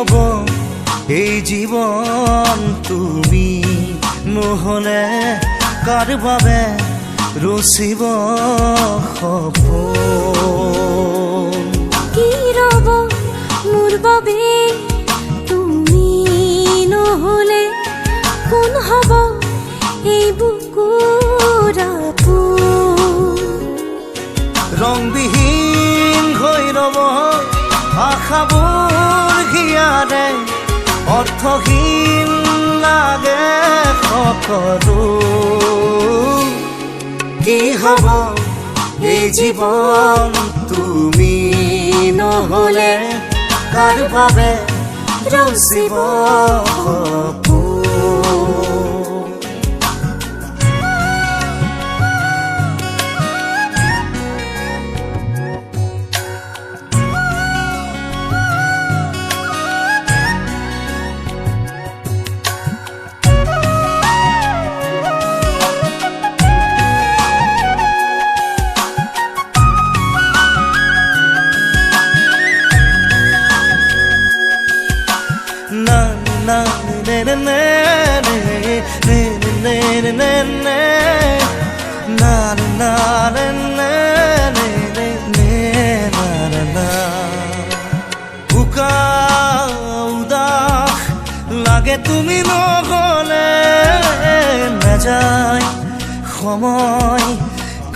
হব এই জীবন তুমি নহলে কাৰ বাবে ৰচিব সপোন কি ৰব মোৰ বাবে তুমি নহলে কোন হব এই বুকুৰ আপোন ৰংবিহীন হৈ ৰব আশাবোৰ হিয়াৰে অৰ্থহীন লাগে সকলো কি হব এই জীৱন তুমি নহলে কাৰ বাবে ৰচিব সপোন লাগে তুমি নহলে নাযায় সময়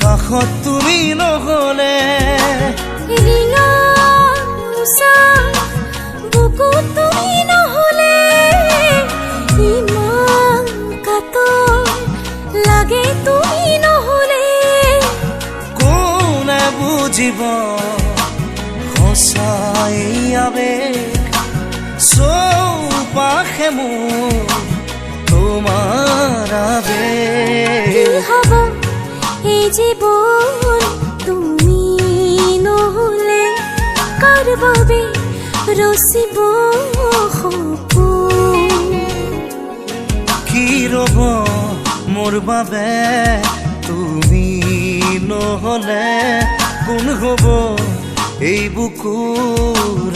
কাষত তুমি নহলে বুকুত তুমি নহলে ইমান কাতৰ লাগে তুমি নহলে কোনে বুজিব সঁচাই আবেগ চৌপাশে মোৰ তোমাৰ আবেগ কি হব এই জীৱন তুমি নহলে কাৰ বাবে ৰচিব সপোন কি ৰব মোৰ বাবে তুমি নহলে কোন হব এই বুকুৰ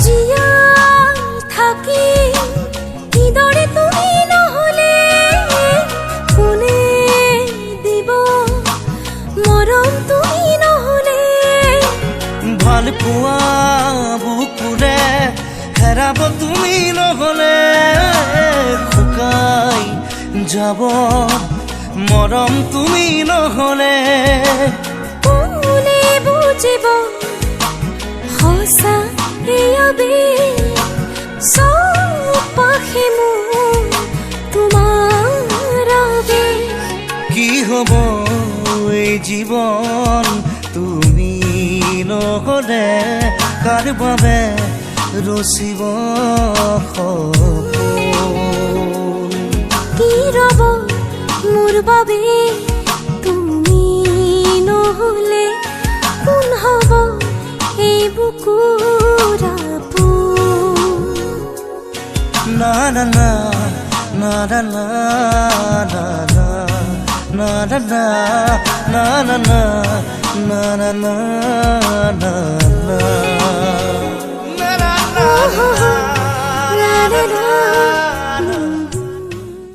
জীয়াই থাকি কিদৰে তুমি নহলে কোনে দিব মৰম তুমি নহলে ভাল পোৱা বুকুৰে হেৰাব তুমি নহলে শুকাই যাব মৰম তুমি নহলে কোনে বুজিব সঁচা এই আবেগ চৌপাশে মোৰ তোমাৰ আবেগ কি হব এই জীৱন তুমি নহলে কাৰ বাবে ৰচিব সপোন কি ৰব মোৰ বাবে তুমি নহলে কোন হব এই বুকুৰ আপোন না না না না না না না na na na na na na na na na na na na na